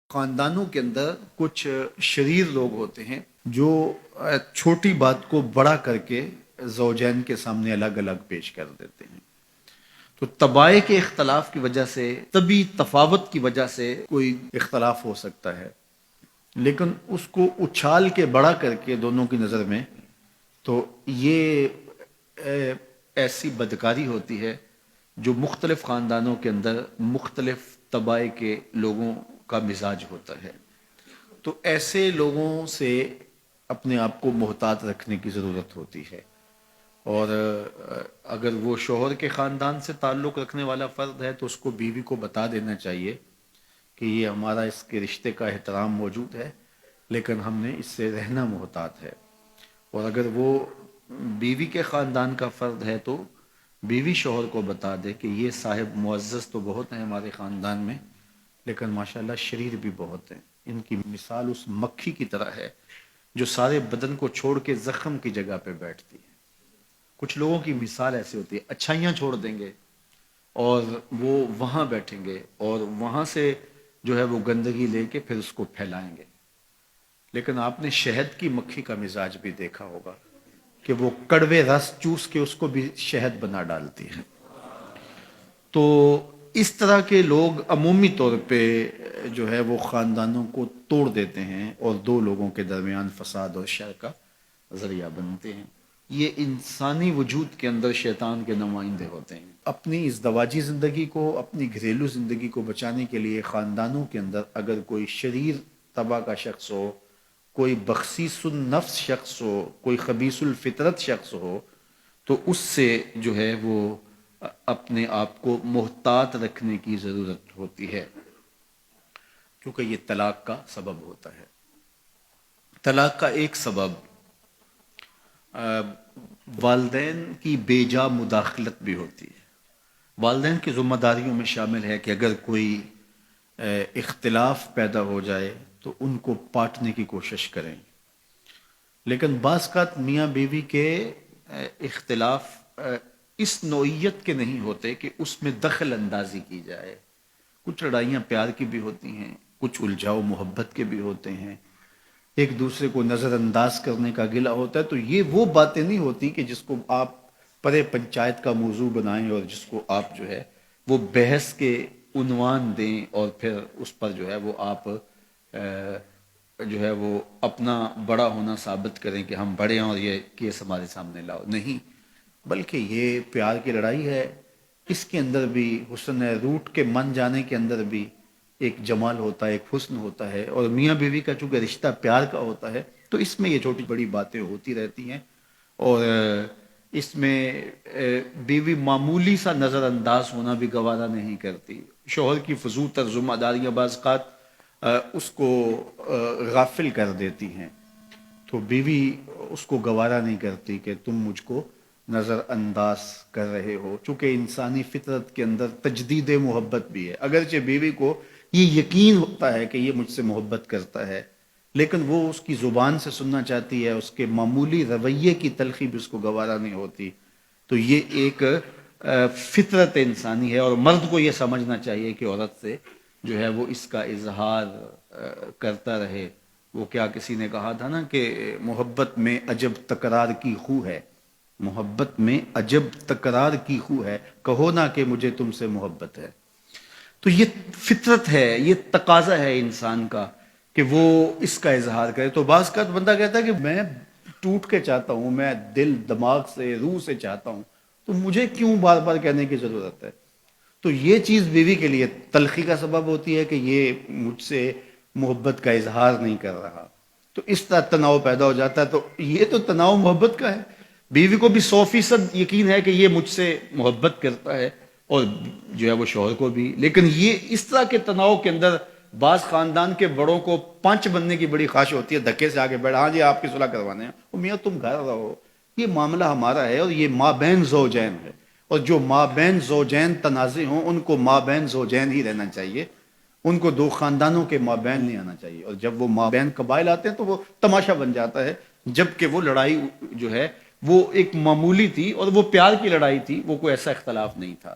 خاندانوں کے اندر کچھ شریر لوگ ہوتے ہیں جو چھوٹی بات کو بڑا کر کے زوجین کے سامنے الگ الگ پیش کر دیتے ہیں. تو طبائع کے اختلاف کی وجہ سے، طبی تفاوت کی وجہ سے کوئی اختلاف ہو سکتا ہے، لیکن اس کو اچھال کے بڑا کر کے دونوں کی نظر میں، تو یہ ایسی بدکاری ہوتی ہے جو مختلف خاندانوں کے اندر مختلف طبائع کے لوگوں کا مزاج ہوتا ہے. تو ایسے لوگوں سے اپنے آپ کو محتاط رکھنے کی ضرورت ہوتی ہے. اور اگر وہ شوہر کے خاندان سے تعلق رکھنے والا فرد ہے تو اس کو بیوی کو بتا دینا چاہیے کہ یہ ہمارا اس کے رشتے کا احترام موجود ہے، لیکن ہم نے اس سے رہنا محتاط ہے. اور اگر وہ بیوی کے خاندان کا فرد ہے تو بیوی شوہر کو بتا دے کہ یہ صاحب معزز تو بہت ہیں ہمارے خاندان میں، لیکن ماشاءاللہ شریر بھی بہت ہیں. ان کی مثال اس مکھی کی طرح ہے جو سارے بدن کو چھوڑ کے زخم کی جگہ پہ بیٹھتی ہے. کچھ لوگوں کی مثال ایسی ہوتی ہے، اچھائیاں چھوڑ دیں گے اور وہ وہاں بیٹھیں گے اور وہاں سے جو ہے وہ گندگی لے کے پھر اس کو پھیلائیں گے. لیکن آپ نے شہد کی مکھی کا مزاج بھی دیکھا ہوگا کہ وہ کڑوے رس چوس کے اس کو بھی شہد بنا ڈالتی ہے. تو اس طرح کے لوگ عمومی طور پہ جو ہے وہ خاندانوں کو توڑ دیتے ہیں اور دو لوگوں کے درمیان فساد اور شر کا ذریعہ بنتے ہیں. یہ انسانی وجود کے اندر شیطان کے نمائندے ہوتے ہیں. اپنی ازدواجی زندگی کو، اپنی گھریلو زندگی کو بچانے کے لیے خاندانوں کے اندر اگر کوئی شریر طبع کا شخص ہو، کوئی بخسیس النفس شخص ہو، کوئی خبیث الفطرت شخص ہو، تو اس سے جو ہے وہ اپنے آپ کو محتاط رکھنے کی ضرورت ہوتی ہے، کیونکہ یہ طلاق کا سبب ہوتا ہے. طلاق کا ایک سبب والدین کی بے جا مداخلت بھی ہوتی ہے. والدین کی ذمہ داریوں میں شامل ہے کہ اگر کوئی اختلاف پیدا ہو جائے تو ان کو پاٹنے کی کوشش کریں. لیکن بعض اوقات میاں بیوی کے اختلاف اس نوعیت کے نہیں ہوتے کہ اس میں دخل اندازی کی جائے. کچھ لڑائیاں پیار کی بھی ہوتی ہیں، کچھ الجھاؤ محبت کے بھی ہوتے ہیں، ایک دوسرے کو نظر انداز کرنے کا گلہ ہوتا ہے. تو یہ وہ باتیں نہیں ہوتی کہ جس کو آپ پرے پنچایت کا موضوع بنائیں اور جس کو آپ جو ہے وہ بحث کے عنوان دیں اور پھر اس پر جو ہے وہ آپ جو ہے وہ اپنا بڑا ہونا ثابت کریں کہ ہم بڑے ہیں اور یہ کیس ہمارے سامنے لاؤ. نہیں، بلکہ یہ پیار کی لڑائی ہے. اس کے اندر بھی حسن ہے، روٹ کے من جانے کے اندر بھی ایک جمال ہوتا ہے، ایک حسن ہوتا ہے. اور میاں بیوی کا چونکہ رشتہ پیار کا ہوتا ہے تو اس میں یہ چھوٹی بڑی باتیں ہوتی رہتی ہیں. اور اس میں بیوی معمولی سا نظر انداز ہونا بھی گوارا نہیں کرتی. شوہر کی فضول تر ذمہ داریاں بعض اوقات اس کو غافل کر دیتی ہیں، تو بیوی اس کو گوارا نہیں کرتی کہ تم مجھ کو نظر انداز کر رہے ہو. چونکہ انسانی فطرت کے اندر تجدید محبت بھی ہے. اگرچہ بیوی کو یہ یقین ہوتا ہے کہ یہ مجھ سے محبت کرتا ہے، لیکن وہ اس کی زبان سے سننا چاہتی ہے، اس کے معمولی رویے کی تلخی بھی اس کو گوارا نہیں ہوتی. تو یہ ایک فطرت انسانی ہے اور مرد کو یہ سمجھنا چاہیے کہ عورت سے جو ہے وہ اس کا اظہار کرتا رہے. وہ کیا کسی نے کہا تھا نا کہ محبت میں عجب تکرار کی خو ہے، محبت میں عجب تکرار کی خو ہے، کہو نہ کہ مجھے تم سے محبت ہے. تو یہ فطرت ہے، یہ تقاضا ہے انسان کا کہ وہ اس کا اظہار کرے. تو بعض کا بندہ کہتا ہے کہ میں ٹوٹ کے چاہتا ہوں، میں دل دماغ سے روح سے چاہتا ہوں، تو مجھے کیوں بار بار کہنے کی ضرورت ہے. تو یہ چیز بیوی کے لیے تلخی کا سبب ہوتی ہے کہ یہ مجھ سے محبت کا اظہار نہیں کر رہا. تو اس طرح تناؤ پیدا ہو جاتا ہے. تو یہ تو تناؤ محبت کا ہے. بیوی کو بھی 100% یقین ہے کہ یہ مجھ سے محبت کرتا ہے اور جو ہے وہ شوہر کو بھی. لیکن یہ اس طرح کے تناؤ کے اندر بعض خاندان کے بڑوں کو پنچ بننے کی بڑی خواہش ہوتی ہے، دھکے سے آگے بیٹھا، ہاں جی آپ کی صلح کروانے ہیں. میاں تم گھر رہو، یہ معاملہ ہمارا ہے اور یہ مابین زوجین ہے. اور جو مابین زوجین تنازع ہوں ان کو مابین زوجین ہی رہنا چاہیے، ان کو دو خاندانوں کے مابین نہیں آنا چاہیے. اور جب وہ مابین قبائل آتے ہیں تو وہ تماشا بن جاتا ہے، جبکہ وہ لڑائی جو ہے وہ ایک معمولی تھی اور وہ پیار کی لڑائی تھی، وہ کوئی ایسا اختلاف نہیں تھا.